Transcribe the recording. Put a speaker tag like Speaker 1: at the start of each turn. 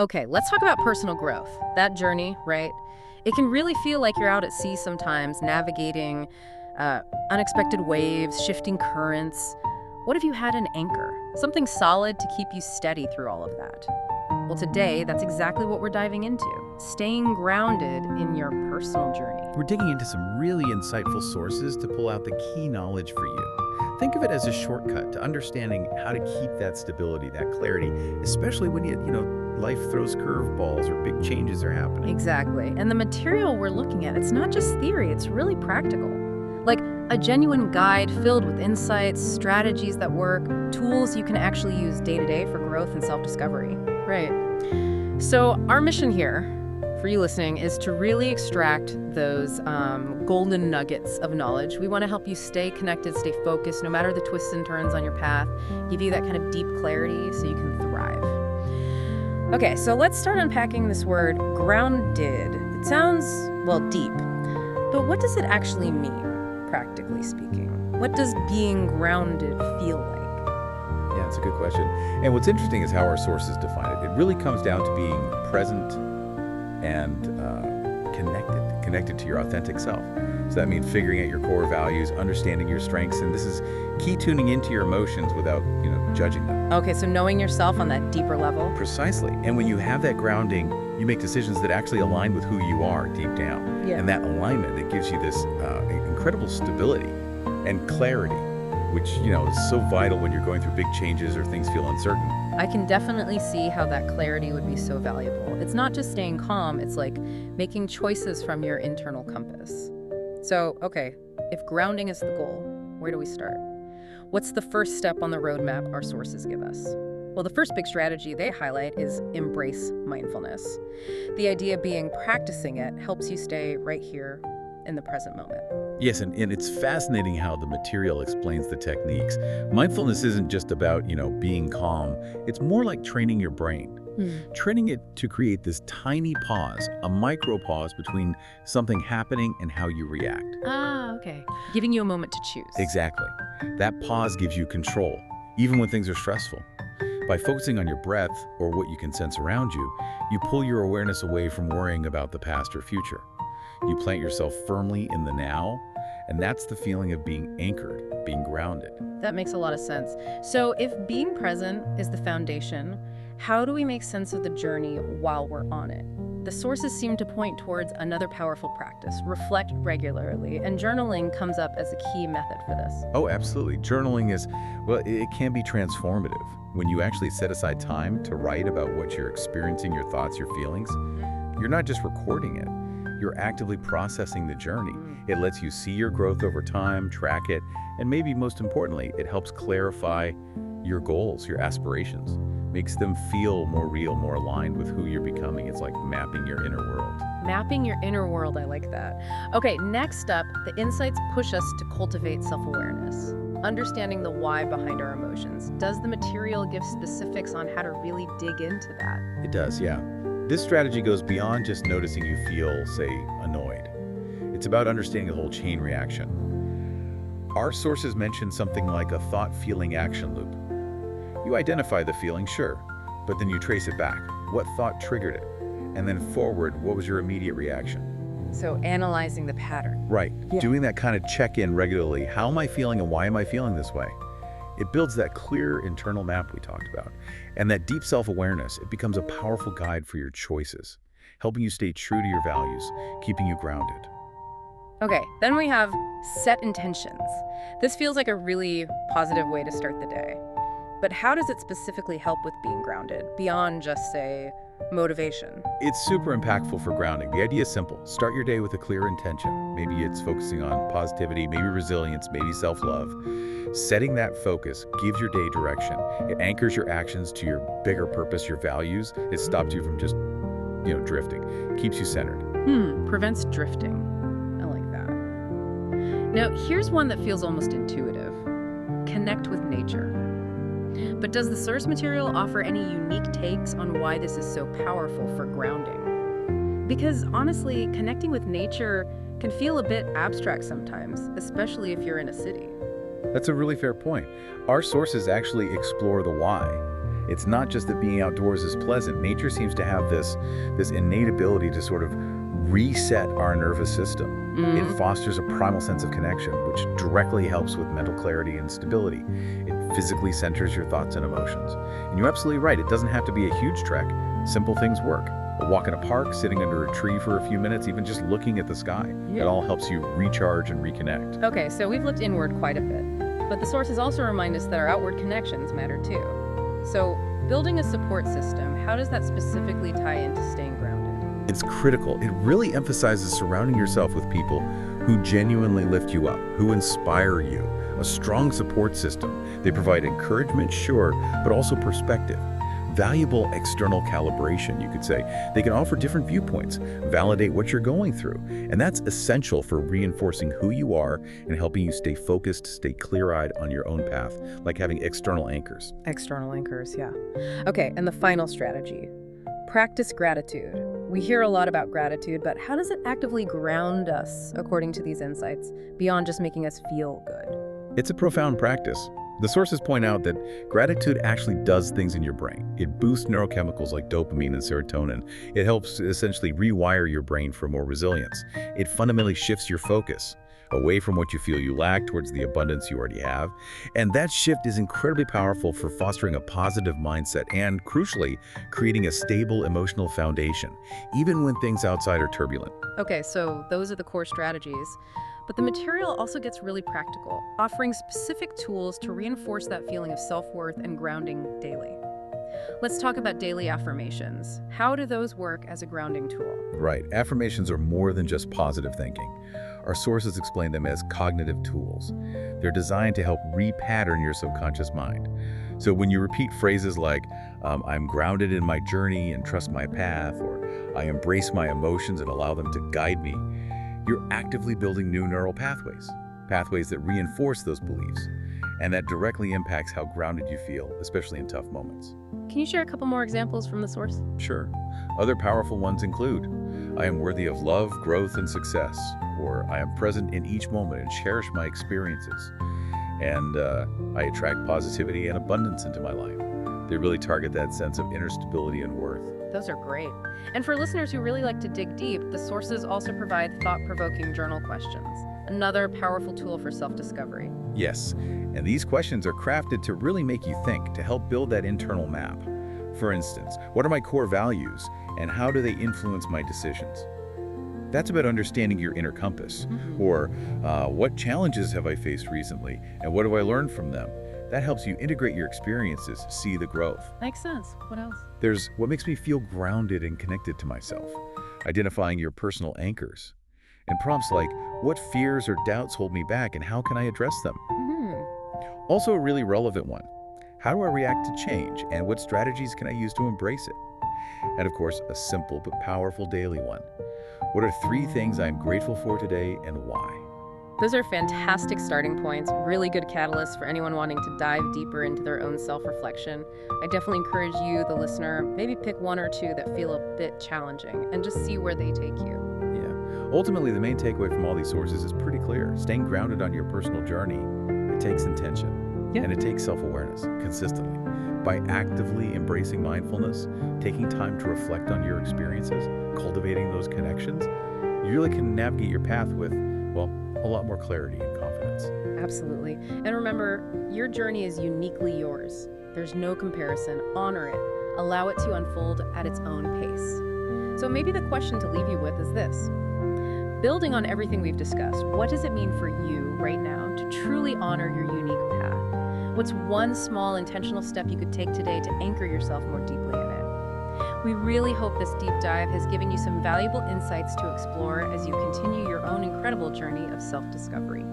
Speaker 1: Okay, let's talk about personal growth. That journey, right? It can really feel like you're out at sea sometimes, navigating unexpected waves, shifting currents. What if you had an anchor? Something solid to keep you steady through all of that. Well, today, that's exactly what we're diving into. Staying grounded in your personal journey.
Speaker 2: We're digging into some really insightful sources to pull out the key knowledge for you. Think of it as a shortcut to understanding how to keep that stability, that clarity, especially when life throws curveballs or big changes are happening.
Speaker 1: Exactly. And the material we're looking at, it's not just theory, it's really practical. Like a genuine guide filled with insights, strategies that work, tools you can actually use day to day for growth and self-discovery. Right. So our mission here, for you listening, is to really extract those golden nuggets of knowledge. We want to help you stay connected, stay focused, no matter the twists and turns on your path, give you that kind of deep clarity so you can thrive. Okay, so let's start unpacking this word, grounded. It sounds, well, deep, but what does it actually mean, practically speaking? What does being grounded feel like?
Speaker 2: Yeah, it's a good question. And what's interesting is how our sources define it. It really comes down to being present and connected to your authentic self. So that means figuring out your core values, understanding your strengths, and this is key tuning into your emotions without, judging them.
Speaker 1: Okay, so knowing yourself on that deeper level.
Speaker 2: Precisely. And when you have that grounding, you make decisions that actually align with who you are deep down.
Speaker 1: Yeah.
Speaker 2: And that alignment, it gives you this incredible stability and clarity, which, is so vital when you're going through big changes or things feel uncertain.
Speaker 1: I can definitely see how that clarity would be so valuable. It's not just staying calm, it's like making choices from your internal compass. So, okay, if grounding is the goal, where do we start? What's the first step on the roadmap our sources give us? Well, the first big strategy they highlight is embrace mindfulness. The idea being practicing it helps you stay right here in the present moment.
Speaker 2: Yes, and it's fascinating how the material explains the techniques. Mindfulness isn't just about, being calm. It's more like training your brain. Training it to create this tiny pause, a micro pause between something happening and how you react.
Speaker 1: Ah, okay. Giving you a moment to choose.
Speaker 2: Exactly. That pause gives you control, even when things are stressful. By focusing on your breath or what you can sense around you, you pull your awareness away from worrying about the past or future. You plant yourself firmly in the now, and that's the feeling of being anchored, being grounded.
Speaker 1: That makes a lot of sense. So if being present is the foundation, how do we make sense of the journey while we're on it? The sources seem to point towards another powerful practice, reflect regularly, and journaling comes up as a key method for this.
Speaker 2: Oh, absolutely. Journaling is, well, it can be transformative. When you actually set aside time to write about what you're experiencing, your thoughts, your feelings, you're not just recording it. You're actively processing the journey. It lets you see your growth over time, track it, and maybe most importantly, it helps clarify your goals, your aspirations, makes them feel more real, more aligned with who you're becoming. It's like mapping your inner world.
Speaker 1: Mapping your inner world, I like that. Okay, next up, the insights push us to cultivate self-awareness. Understanding the why behind our emotions. Does the material give specifics on how to really dig into that?
Speaker 2: It does, yeah. This strategy goes beyond just noticing you feel, say, annoyed. It's about understanding the whole chain reaction. Our sources mention something like a thought-feeling-action loop. You identify the feeling, sure, but then you trace it back. What thought triggered it? And then forward, what was your immediate reaction?
Speaker 1: So analyzing the pattern.
Speaker 2: Right.
Speaker 1: Yeah.
Speaker 2: Doing that kind of check-in regularly. How am I feeling and why am I feeling this way? It builds that clear internal map we talked about. And that deep self-awareness, it becomes a powerful guide for your choices, helping you stay true to your values, keeping you grounded.
Speaker 1: Okay, then we have set intentions. This feels like a really positive way to start the day. But how does it specifically help with being grounded, beyond just, say, motivation?
Speaker 2: It's super impactful for grounding. The idea is simple. Start your day with a clear intention. Maybe it's focusing on positivity, maybe resilience, maybe self-love. Setting that focus gives your day direction. It anchors your actions to your bigger purpose, your values. It stops you from just, drifting. Keeps you centered.
Speaker 1: Prevents drifting. I like that. Now, here's one that feels almost intuitive. Connect with nature. But does the source material offer any unique takes on why this is so powerful for grounding? Because honestly, connecting with nature can feel a bit abstract sometimes, especially if you're in a city.
Speaker 2: That's a really fair point. Our sources actually explore the why. It's not just that being outdoors is pleasant. Nature seems to have this innate ability to sort of reset our nervous system. It fosters a primal sense of connection, which directly helps with mental clarity and stability. It physically centers your thoughts and emotions. And you're absolutely right, it doesn't have to be a huge trek. Simple things work. A walk in a park, sitting under a tree for a few minutes, even just looking at the sky.
Speaker 1: Yeah.
Speaker 2: It all helps you recharge and reconnect.
Speaker 1: Okay, so we've looked inward quite a bit, but the sources also remind us that our outward connections matter too. So, building a support system, how does that specifically tie into staying grounded?
Speaker 2: It's critical. It really emphasizes surrounding yourself with people who genuinely lift you up, who inspire you. A strong support system. They provide encouragement, sure, but also perspective. Valuable external calibration, you could say. They can offer different viewpoints, validate what you're going through, and that's essential for reinforcing who you are and helping you stay focused, stay clear-eyed on your own path, like having external anchors.
Speaker 1: External anchors, yeah. Okay, and the final strategy. Practice gratitude. We hear a lot about gratitude, but how does it actively ground us, according to these insights, beyond just making us feel good?
Speaker 2: It's a profound practice. The sources point out that gratitude actually does things in your brain. It boosts neurochemicals like dopamine and serotonin. It helps essentially rewire your brain for more resilience. It fundamentally shifts your focus away from what you feel you lack towards the abundance you already have. And that shift is incredibly powerful for fostering a positive mindset and, crucially, creating a stable emotional foundation, even when things outside are turbulent.
Speaker 1: Okay, so those are the core strategies. But the material also gets really practical, offering specific tools to reinforce that feeling of self-worth and grounding daily. Let's talk about daily affirmations. How do those work as a grounding tool?
Speaker 2: Right. Affirmations are more than just positive thinking. Our sources explain them as cognitive tools. They're designed to help repattern your subconscious mind. So when you repeat phrases like, I'm grounded in my journey and trust my path, or I embrace my emotions and allow them to guide me, you're actively building new neural pathways that reinforce those beliefs, and that directly impacts how grounded you feel, especially in tough moments.
Speaker 1: Can you share a couple more examples from the source?
Speaker 2: Sure. Other powerful ones include, I am worthy of love, growth, and success, or I am present in each moment and cherish my experiences, and I attract positivity and abundance into my life. They really target that sense of inner stability and worth.
Speaker 1: Those are great. And for listeners who really like to dig deep, the sources also provide thought-provoking journal questions, another powerful tool for self-discovery.
Speaker 2: Yes, and these questions are crafted to really make you think, to help build that internal map. For instance, what are my core values, and how do they influence my decisions? That's about understanding your inner compass. Or what challenges have I faced recently, and what do I learn from them? That helps you integrate your experiences, see the growth.
Speaker 1: Makes sense. What else?
Speaker 2: There's what makes me feel grounded and connected to myself, identifying your personal anchors. And prompts like, what fears or doubts hold me back and how can I address them? Also a really relevant one, how do I react to change and what strategies can I use to embrace it? And of course, a simple but powerful daily one. What are 3 things I'm grateful for today and why?
Speaker 1: Those are fantastic starting points, really good catalysts for anyone wanting to dive deeper into their own self-reflection. I definitely encourage you, the listener, maybe pick 1 or 2 that feel a bit challenging and just see where they take you.
Speaker 2: Yeah. Ultimately, the main takeaway from all these sources is pretty clear. Staying grounded on your personal journey, it takes intention, and it takes self-awareness consistently. By actively embracing mindfulness, taking time to reflect on your experiences, cultivating those connections, you really can navigate your path with, well, a lot more clarity and confidence.
Speaker 1: Absolutely. And remember, your journey is uniquely yours. There's no comparison. Honor it. Allow it to unfold at its own pace. So maybe the question to leave you with is this. Building on everything we've discussed, what does it mean for you right now to truly honor your unique path? What's one small intentional step you could take today to anchor yourself more deeply in it? We really hope this deep dive has given you some valuable insights to explore as you continue your own incredible journey of self-discovery.